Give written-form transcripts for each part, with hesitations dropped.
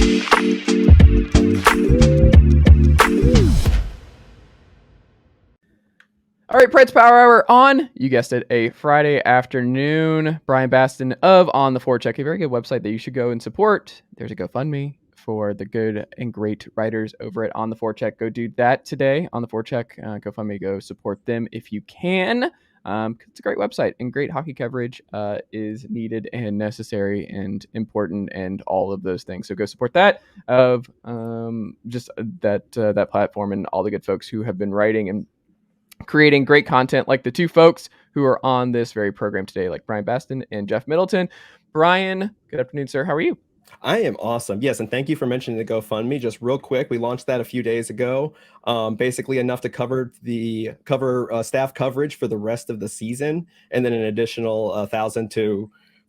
All right, Preds Power Hour on, you guessed it, a Friday afternoon. Bryan Bastin of On the Forecheck, a very good website that you should go and support. There's a GoFundMe for the good and great writers over at On the Forecheck. Go do that today on the Forecheck. GoFundMe, go support them if you can. It's a great website, and great hockey coverage is needed and necessary and important and all of those things. So go support that of just that platform and all the good folks who have been writing and creating great content, like the two folks who are on this very program today, like Bryan Bastin and Jeff Middleton. Bryan, good afternoon, sir. How are you? I am awesome. Yes, and thank you for mentioning the GoFundMe. Just real quick, we launched that a few days ago. Basically enough to cover staff coverage for the rest of the season, and then an additional 1,000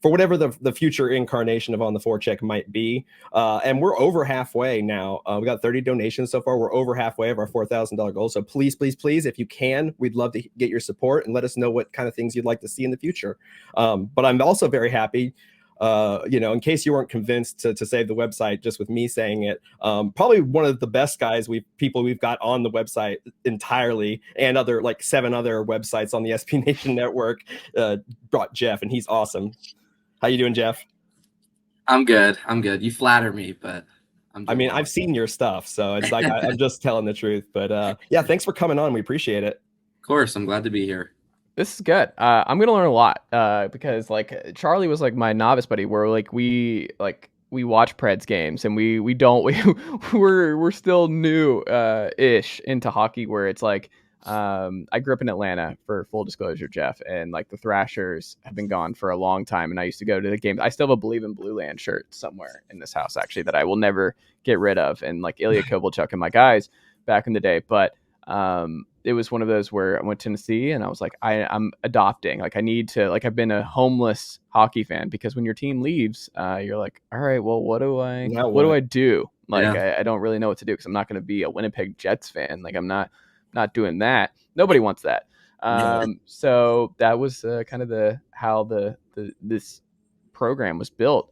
for whatever the future incarnation of On the Forecheck might be. And we're over halfway now. We got 30 donations so far. We're over halfway of our $4,000 goal. So please, please, please, if you can, we'd love to get your support and let us know what kind of things you'd like to see in the future. But I'm also very happy, in case you weren't convinced to save the website just with me saying it, probably one of the best people we've got on the website entirely, and other like 7 other websites on the SB Nation network, brought Jeff, and he's awesome. How you doing, Jeff? I'm good. You flatter me, but I've seen your stuff, so it's like I'm just telling the truth. But yeah, thanks for coming on. We appreciate it. Of course, I'm glad to be here. This is good. I'm gonna learn a lot because like Charlie was like my novice buddy, where we watch Preds games, and we're still new ish into hockey, where it's like I grew up in Atlanta, for full disclosure, Jeff, and like the Thrashers have been gone for a long time, and I used to go to the games. I still have a Believe in Blue Land shirt somewhere in this house, actually, that I will never get rid of, and like Ilya Kovalchuk and my guys back in the day. But it was one of those where I went to Tennessee, and I was like, I'm adopting. Like, I need to, like, I've been a homeless hockey fan, because when your team leaves, you're like, all right, well, what do I do? Like, yeah. I don't really know what to do, because I'm not going to be a Winnipeg Jets fan. Like, I'm not doing that. Nobody wants that. So that was kind of how this program was built,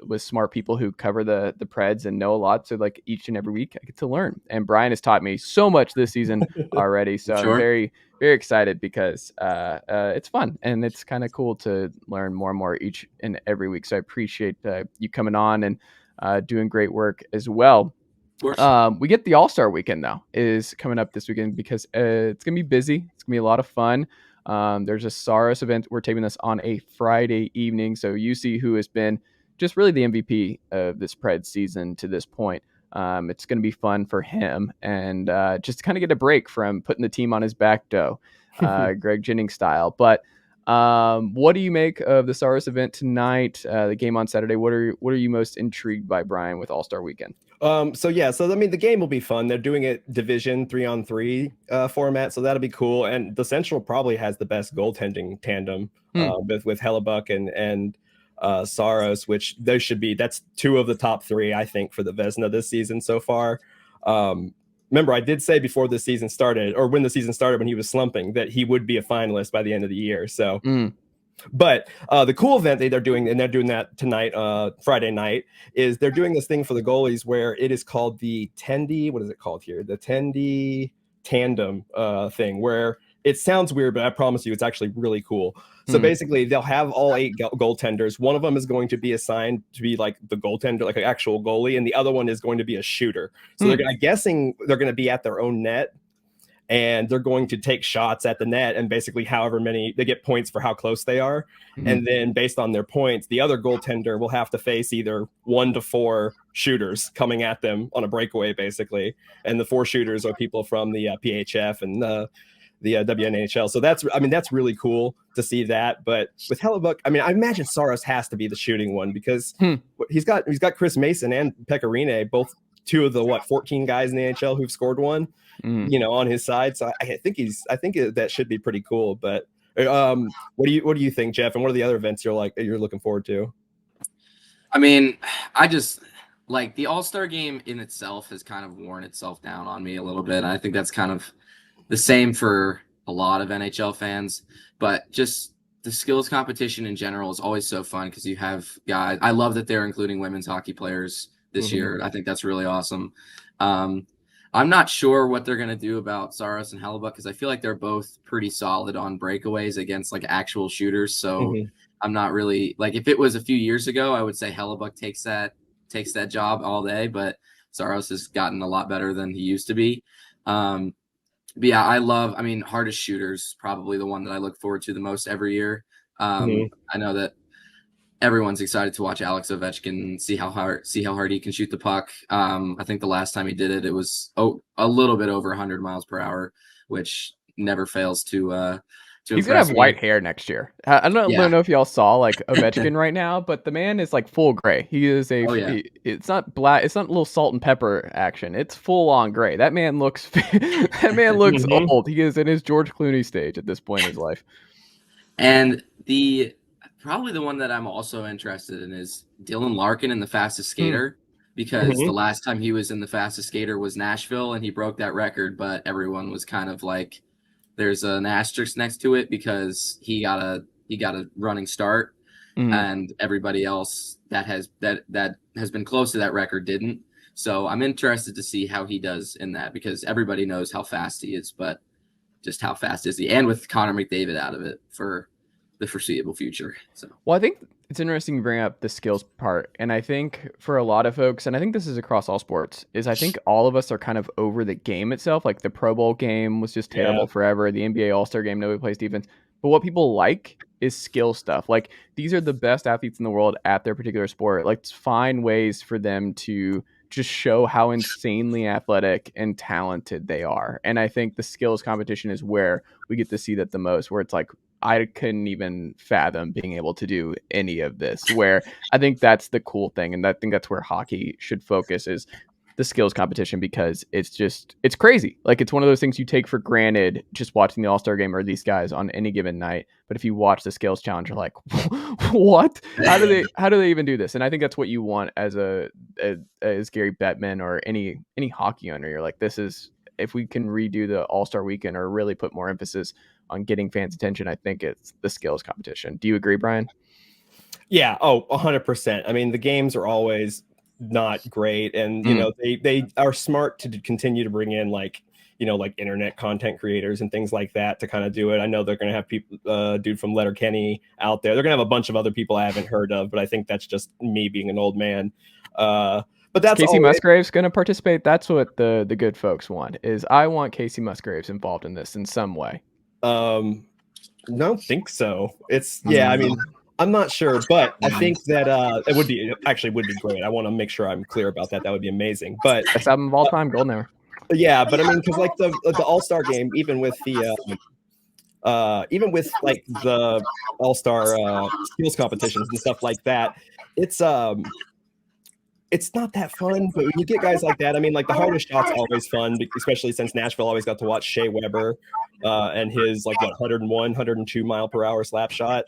with smart people who cover the Preds and know a lot. So like each and every week I get to learn, and Bryan has taught me so much this season already. So sure. I'm very, very excited, because it's fun, and it's kind of cool to learn more and more each and every week. So I appreciate you coming on and doing great work as well. We get the All-Star weekend, though, is coming up this weekend, because it's gonna be busy. It's gonna be a lot of fun. There's a Saros event. We're taping this on a Friday evening, so UC, who has been just really the MVP of this Preds season to this point, it's going to be fun for him, and just to kind of get a break from putting the team on his back, Greg Jennings style. But what do you make of the Saros event tonight, the game on Saturday? What are you most intrigued by, Bryan, with All-Star weekend? The game will be fun. They're doing it division 3-on-3 format, so that'll be cool. And the Central probably has the best goaltending tandem with Hellebuck and Saros, which there should be. That's 2 of the top 3, I think, for the Vezina this season so far. Remember, I did say before the season started, or when the season started, when he was slumping, that he would be a finalist by the end of the year. So. But the cool event they're doing, and they're doing that tonight, Friday night, is they're doing this thing for the goalies where it is called the Tendy. What is it called here? The Tendy Tandem thing, where it sounds weird, but I promise you it's actually really cool. So basically, they'll have all 8 goaltenders. One of them is going to be assigned to be like the goaltender, like an actual goalie, and the other one is going to be a shooter. So I'm guessing they're going to be at their own net, and they're going to take shots at the net, and basically however many, they get points for how close they are. And then based on their points, the other goaltender will have to face either 1 to 4 shooters coming at them on a breakaway, basically. And the 4 shooters are people from the PHF and the WNHL. So that's really cool to see that. But with Hellebuck, I imagine Saros has to be the shooting one, because he's got Chris Mason and Pecorine, both 2 of the 14 guys in the NHL who've scored one, on his side. So I think that should be pretty cool. But what do you think, Jeff? And what are the other events you're looking forward to? I just like the All-Star game in itself has kind of worn itself down on me a little bit. I think that's kind of the same for a lot of NHL fans, but just the skills competition in general is always so fun, because you have guys. I love that they're including women's hockey players this year. I think that's really awesome. I'm not sure what they're going to do about Saros and Hellebuyck because I feel like they're both pretty solid on breakaways against like actual shooters. So I'm not really like if it was a few years ago, I would say Hellebuyck takes that job all day, but Saros has gotten a lot better than he used to be. But yeah, I mean, hardest shooters, probably the one that I look forward to the most every year. I know that everyone's excited to watch Alex Ovechkin, see how hard he can shoot the puck. I think the last time he did it, it was a little bit over 100 miles per hour, which never fails to He's gonna have white hair next year. I don't know if y'all saw like Ovechkin right now, but the man is like full gray. He is it's not black. It's not a little salt and pepper action. It's full on gray. That man looks old. He is in his George Clooney stage at this point in his life. And probably the one that I'm also interested in is Dylan Larkin in the fastest skater, because the last time he was in the fastest skater was Nashville, and he broke that record, but everyone was kind of like, there's an asterisk next to it because he got a running start, and everybody else that has been close to that record didn't. So I'm interested to see how he does in that, because everybody knows how fast he is, but just how fast is he? And with Connor McDavid out of it for the foreseeable future. So, well, I think it's interesting to bring up the skills part. And I think for a lot of folks, and I think this is across all sports, is I think all of us are kind of over the game itself. Like the Pro Bowl game was just terrible forever. The NBA All-Star game, nobody plays defense. But what people like is skill stuff. Like these are the best athletes in the world at their particular sport. Like find ways for them to just show how insanely athletic and talented they are. And I think the skills competition is where we get to see that the most, where it's like, I couldn't even fathom being able to do any of this, where I think that's the cool thing. And I think that's where hockey should focus, is the skills competition, because it's crazy. Like it's one of those things you take for granted just watching the All-Star game or these guys on any given night. But if you watch the skills challenge, you're like, what? How do they even do this? And I think that's what you want as as Gary Bettman or any hockey owner. You're like, this is, if we can redo the All-Star weekend or really put more emphasis on getting fans' attention, I think it's the skills competition. Do you agree, Bryan? Yeah. Oh, 100%. I mean, the games are always not great, and you know they are smart to continue to bring in like internet content creators and things like that to kind of do it. I know they're going to have people, dude from Letterkenny out there. They're going to have a bunch of other people I haven't heard of, but I think that's just me being an old man. But that's Casey Musgraves going to participate. That's what the good folks want. Is I want Casey Musgraves involved in this in some way. Don't think so. It's I mean, I'm not sure, but I think that it would be great. I want to make sure I'm clear about that. That would be amazing. But best album of all time, Golden Hour. Yeah, but I mean, because like the All-Star game, even with like the All-Star skills competitions and stuff like that, it's not that fun. But when you get guys like that, I mean, like the hardest shot's always fun, especially since Nashville always got to watch Shea Weber and his like 101, 102 mile per hour slap shot.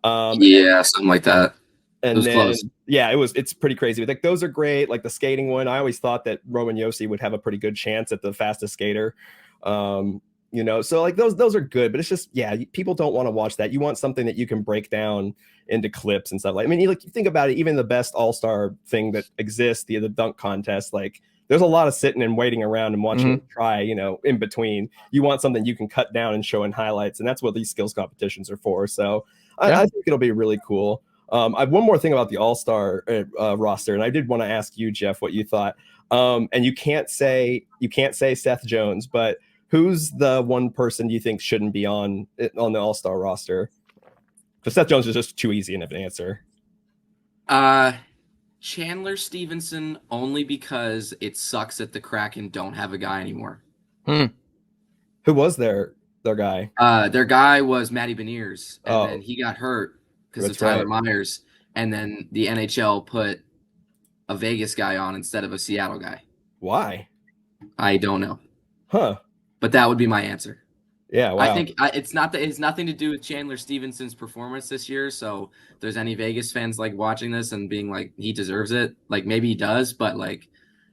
Something like that. And then, close. Yeah, it's pretty crazy. Like those are great. Like the skating one, I always thought that Roman Josi would have a pretty good chance at the fastest skater. So like those are good, but it's just, people don't want to watch that. You want something that you can break down into clips and stuff. Like, I mean, you think about it, even the best all-star thing that exists, the dunk contest, like there's a lot of sitting and waiting around and watching it try, in between. You want something you can cut down and show in highlights, and that's what these skills competitions are for. So I think it'll be really cool. I have one more thing about the All-Star roster, and I did want to ask you, Jeff, what you thought. And you can't say Seth Jones, but who's the one person you think shouldn't be on the All-Star roster? Because Seth Jones is just too easy of an answer. Chandler Stevenson, only because it sucks that the Kraken don't have a guy anymore. Who was their guy? Their guy was Matty Beniers, and then he got hurt because of Tyler Myers, and then the NHL put a Vegas guy on instead of a Seattle guy. Why? I don't know. Huh. But that would be my answer. Yeah, wow. I think it's nothing to do with Chandler Stevenson's performance this year. So if there's any Vegas fans like watching this and being like, he deserves it, like maybe he does, but like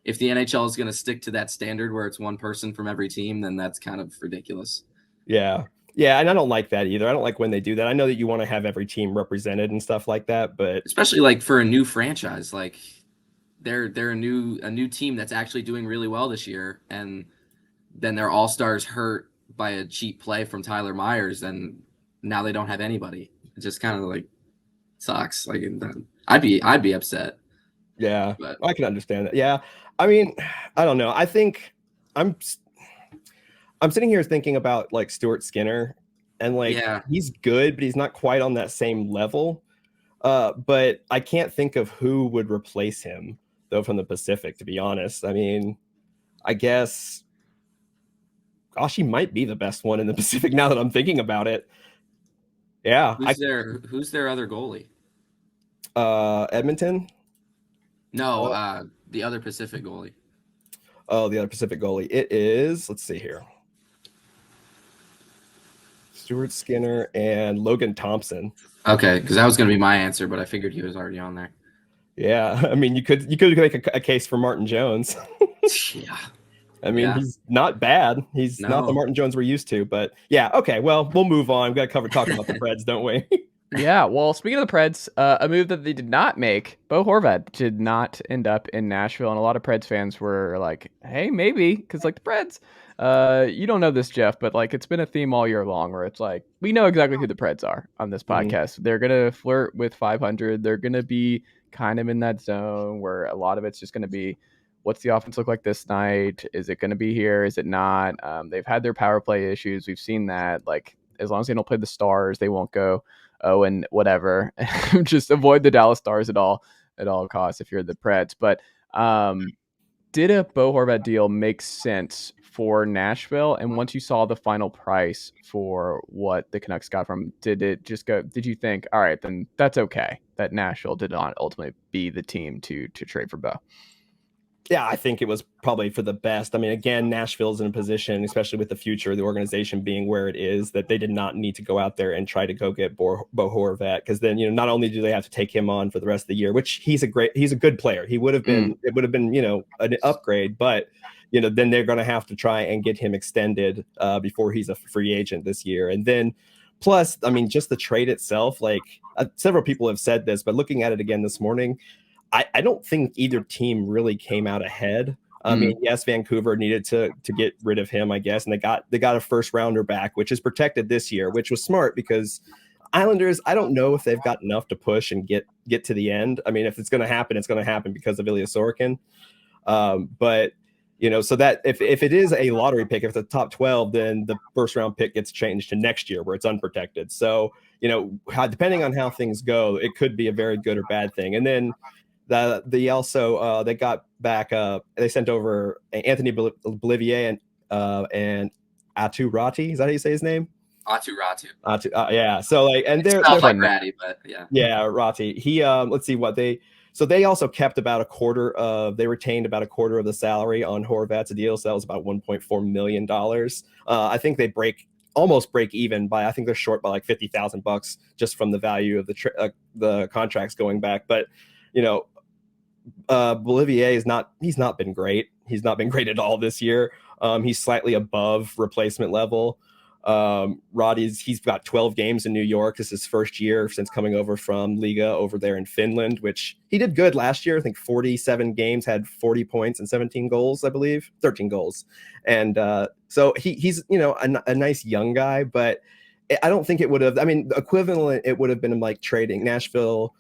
if the NHL is going to stick to that standard where it's one person from every team, then that's kind of ridiculous. Yeah. Yeah, and I don't like that either. I don't like when they do that. I know that you want to have every team represented and stuff like that, but especially like for a new franchise, like they're a new team that's actually doing really well this year, and then their all-stars hurt by a cheap play from Tyler Myers, and now they don't have anybody. It just kind of like sucks. Like I'd be upset. Yeah, But I can understand that. Yeah, I mean, I don't know. I think I'm sitting here thinking about like Stuart Skinner, and like he's good, but he's not quite on that same level. But I can't think of who would replace him though from the Pacific, to be honest. I mean, I guess, gosh, he might be the best one in the Pacific now that I'm thinking about it. Yeah. Who's their other goalie? Edmonton? No, the other Pacific goalie. Oh, the other Pacific goalie. It is, let's see here. Stuart Skinner and Logan Thompson. Okay, because that was going to be my answer, but I figured he was already on there. Yeah, I mean, you could make a case for Martin Jones. Yeah. I mean, he's not bad. He's not the Martin Jones we're used to, but yeah. Okay, well, we'll move on. We've got to talking about the Preds, don't we? Yeah, well, speaking of the Preds, a move that they did not make, Bo Horvat did not end up in Nashville, and a lot of Preds fans were like, hey, maybe, because like the Preds, you don't know this, Jeff, but like it's been a theme all year long where it's like, we know exactly who the Preds are on this podcast. They're going to flirt with 500. They're going to be kind of in that zone where a lot of it's just going to be, what's the offense look like this night? Is it going to be here? Is it not? They've had their power play issues. We've seen that. Like, as long as they don't play the Stars, they won't go and whatever. Just avoid the Dallas Stars at all costs if you're the Preds. But did a Bo Horvat deal make sense for Nashville? And once you saw the final price for what the Canucks got from, did you think, all right, then that's okay that Nashville did not ultimately be the team to trade for Bo? Yeah, I think it was probably for the best. I mean, again, Nashville's in a position, especially with the future of the organization being where it is, that they did not need to go out there and try to go get Bo Horvat, because then, not only do they have to take him on for the rest of the year, which he's a good player. He would have been, it would have been, an upgrade, but then they're going to have to try and get him extended before he's a free agent this year. And then plus, I mean, just the trade itself, like several people have said this, but looking at it again this morning, I don't think either team really came out ahead. I mean, yes, Vancouver needed to get rid of him, I guess, and they got a first rounder back, which is protected this year, which was smart because Islanders, I don't know if they've got enough to push and get to the end. I mean, if it's going to happen, it's going to happen because of Ilya Sorokin. But so that if it is a lottery pick, if it's a top 12, then the first round pick gets changed to next year where it's unprotected. So depending on how things go, it could be a very good or bad thing. And then they also they got back they sent over Anthony Bolivier and Atu Rati. Is that how you say his name? Atu. Yeah. So like, and they're like Ratty, but yeah. Yeah, Rati. He let's see what they. So they also kept they retained about a quarter of the salary on Horvat's deal. So that was about $1.4 million. I think they almost break even by, I think they're short by like $50,000 just from the value of the contracts going back. But Bolivier he's not been great. He's not been great at all this year. He's slightly above replacement level. He's got 12 games in New York. This is his first year since coming over from Liga over there in Finland, which he did good last year. I think 47 games, had 40 points and 17 goals, I believe, 13 goals. And so he's a nice young guy, but I don't think it would have, I mean, the equivalent, it would have been like trading Nashville,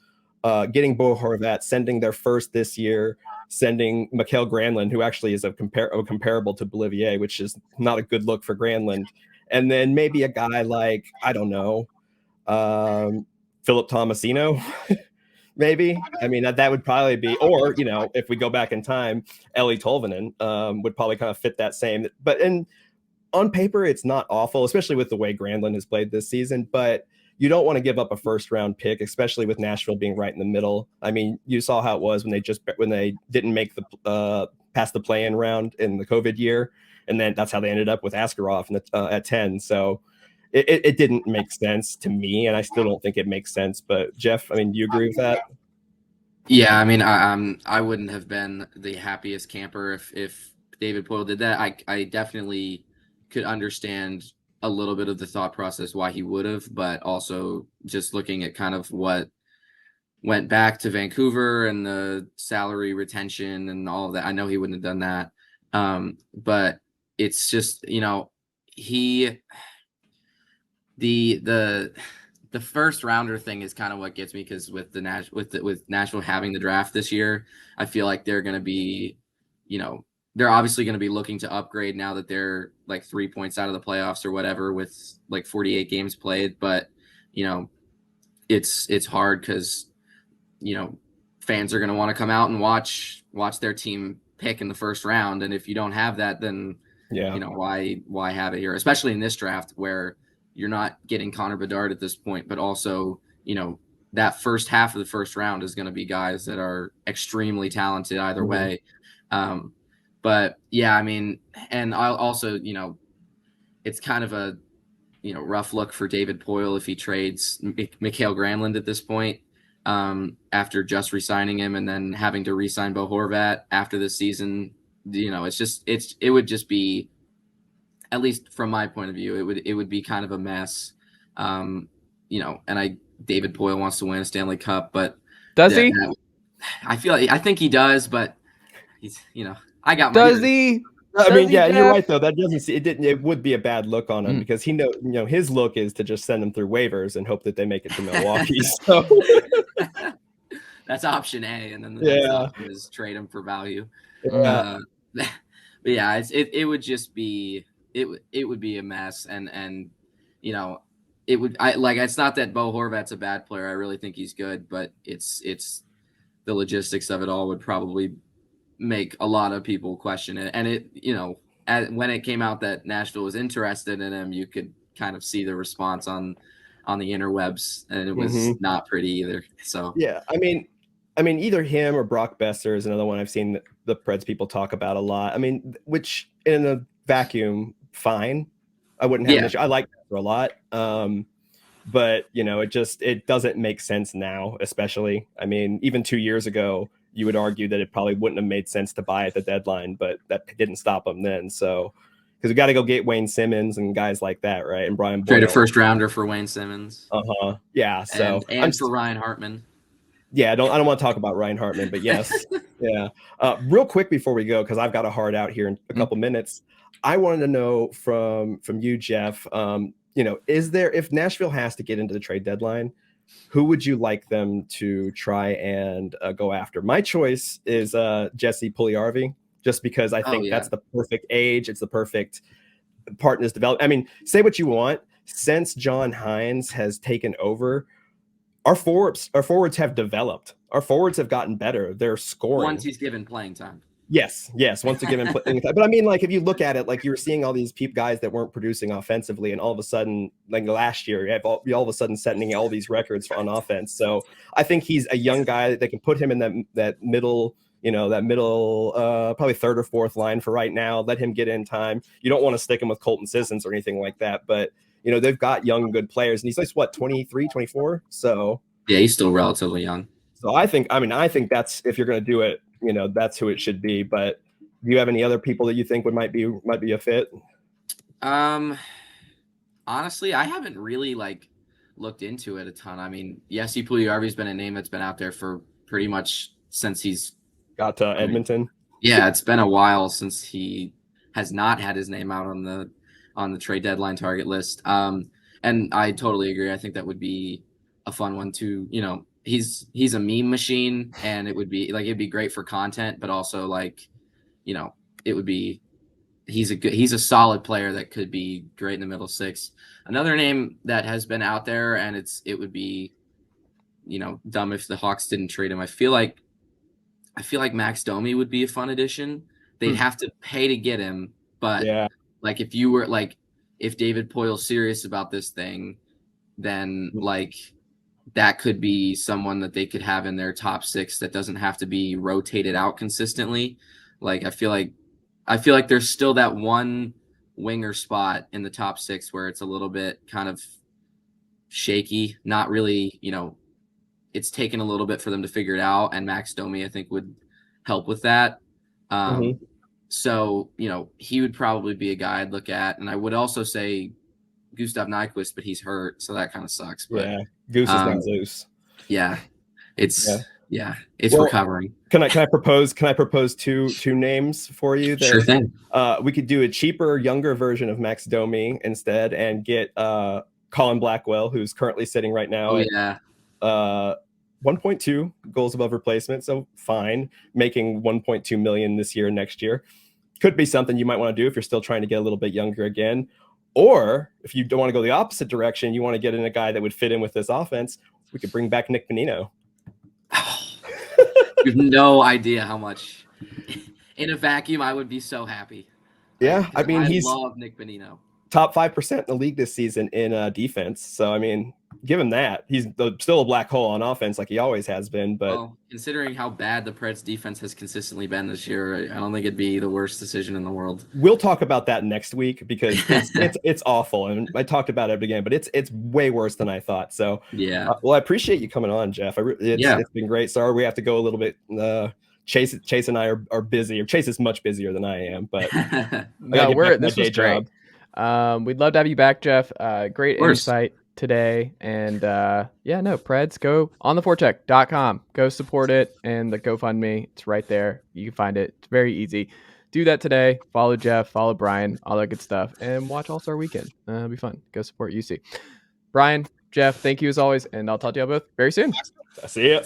getting Bo Horvat, sending their first this year, sending Mikael Granlund, who actually is a comparable to Bolivier, which is not a good look for Granlund. And then maybe a guy like, I don't know, Philip Tomasino, maybe. I mean, that would probably be, or, if we go back in time, Eli Tolvanen would probably kind of fit that same. But on paper, it's not awful, especially with the way Granlund has played this season. But you don't want to give up a first round pick, especially with Nashville being right in the middle. I mean, you saw how it was when they didn't make the past the play-in round in the COVID year. And then that's how they ended up with Askarov at 10. So it didn't make sense to me, and I still don't think it makes sense. But Jeff, I mean, do you agree with that? Yeah, I mean, I wouldn't have been the happiest camper if David Poile did that. I definitely could understand a little bit of the thought process why he would have, but also just looking at kind of what went back to Vancouver and the salary retention and all of that. I know he wouldn't have done that. But it's just, the first rounder thing is kind of what gets me, because with Nashville having the draft this year, I feel like they're going to be, they're obviously going to be looking to upgrade now that they're like 3 points out of the playoffs or whatever with like 48 games played. But, it's hard because, fans are going to want to come out and watch their team pick in the first round. And if you don't have that, then, why have it here? Especially in this draft where you're not getting Connor Bedard at this point, but also, that first half of the first round is going to be guys that are extremely talented either way. But yeah, I mean, and I'll also, it's kind of a, rough look for David Poile if he trades Mikael Granlund at this point, after just re-signing him and then having to re-sign Bo Horvat after this season. It would just be, at least from my point of view, it would be kind of a mess. And David Poile wants to win a Stanley Cup, but does he? I think he does, but he's, I got my. Does he? I mean, yeah, you're right though. That doesn't see it. It would be a bad look on him because he his look is to just send them through waivers and hope that they make it to Milwaukee. So that's option A, and then the next option is trade him for value. Yeah. But yeah, it would just be it would be a mess, and it would it's not that Bo Horvat's a bad player. I really think he's good, but it's the logistics of it all would probably make a lot of people question it. And it, when it came out that Nashville was interested in him, you could kind of see the response on the interwebs, and it was not pretty either. So yeah, I mean, either him or Brock Besser is another one I've seen the Preds people talk about a lot. I mean, which in a vacuum, fine. I wouldn't have an issue. I like Besser a lot. But it doesn't make sense now, especially. I mean, even 2 years ago, you would argue that it probably wouldn't have made sense to buy at the deadline, but that didn't stop them then. So, because we got to go get Wayne Simmons and guys like that, right? And Brian Boyle. Trade a first rounder for Wayne Simmons. Yeah. So and for Ryan Hartman. Yeah, I don't want to talk about Ryan Hartman, but yes. Yeah. Real quick before we go, because I've got a hard out here in a couple minutes. I wanted to know from you, Jeff. Is there, if Nashville has to get into the trade deadline, who would you like them to try and go after? My choice is Jesse Puljujarvi, just because I think that's the perfect age. It's the perfect part in his development. I mean, say what you want. Since John Hines has taken over, our forwards have developed. Our forwards have gotten better. They're scoring. Once he's given playing time. Yes. Once to give him playing time. But I mean, if you look at it, you were seeing all these guys that weren't producing offensively, and all of a sudden, last year, you have all of a sudden setting all these records on offense. So I think he's a young guy that can put him in that middle, probably third or fourth line for right now. Let him get in time. You don't want to stick him with Colton Sissons or anything like that, but they've got young, good players, and he's 23, 24. So yeah, he's still relatively young. So I think that's, if you're going to do it, that's who it should be. But do you have any other people that you think might be a fit? Honestly, I haven't really looked into it a ton. I mean, Jesse Puljujarvi's been a name that's been out there for pretty much since he's got to Edmonton. Yeah, it's been a while since he has not had his name out on the trade deadline target list. And I totally agree. I think that would be a fun one to, he's a meme machine, and it would be it'd be great for content, but also it would be, he's a solid player that could be great in the middle six. Another name that has been out there, and it would be, dumb if the Hawks didn't trade him. I feel like Max Domi would be a fun addition. They'd have to pay to get him, but if you were if David Poile's serious about this thing, then that could be someone that they could have in their top six that doesn't have to be rotated out consistently. I feel like there's still that one winger spot in the top six where it's a little bit kind of shaky, not really, it's taken a little bit for them to figure it out. And Max Domi, I think, would help with that. So, he would probably be a guy I'd look at. And I would also say Gustav Nyquist, but he's hurt, so that kind of sucks. But, Goose is not Zeus. Yeah. It's it's Well, recovering. Can I propose two names for you? Sure thing. We could do a cheaper, younger version of Max Domi instead, and get Colin Blackwell, who's currently sitting right now at 1.2 goals above replacement, so fine, making 1.2 million this year, next year. Could be something you might want to do if you're still trying to get a little bit younger again. Or if you don't want to go the opposite direction, you want to get in a guy that would fit in with this offense, we could bring back Nick Bonino. You have no idea how much in a vacuum I would be so happy. Yeah, I mean, I love Nick Bonino. Top 5% in the league this season in defense. So, I mean, give him that. He's still a black hole on offense like he always has been. But considering how bad the Preds defense has consistently been this year, I don't think it'd be the worst decision in the world. We'll talk about that next week because it's awful. And I talked about it again, but it's way worse than I thought. So, yeah. Well, I appreciate you coming on, Jeff. It's been great. Sorry, we have to go a little bit. Chase and I are busy. Or Chase is much busier than I am. But this was great. We'd love to have you back, Jeff. Great insight today. And Preds, go on the forecheck.com. Go support it, and the GoFundMe, it's right there. You can find it. It's very easy. Do that today. Follow Jeff, follow Bryan, all that good stuff, and watch All-Star Weekend. It'll be fun. Go support UC. Bryan, Jeff, thank you as always, and I'll talk to you all both very soon. See ya.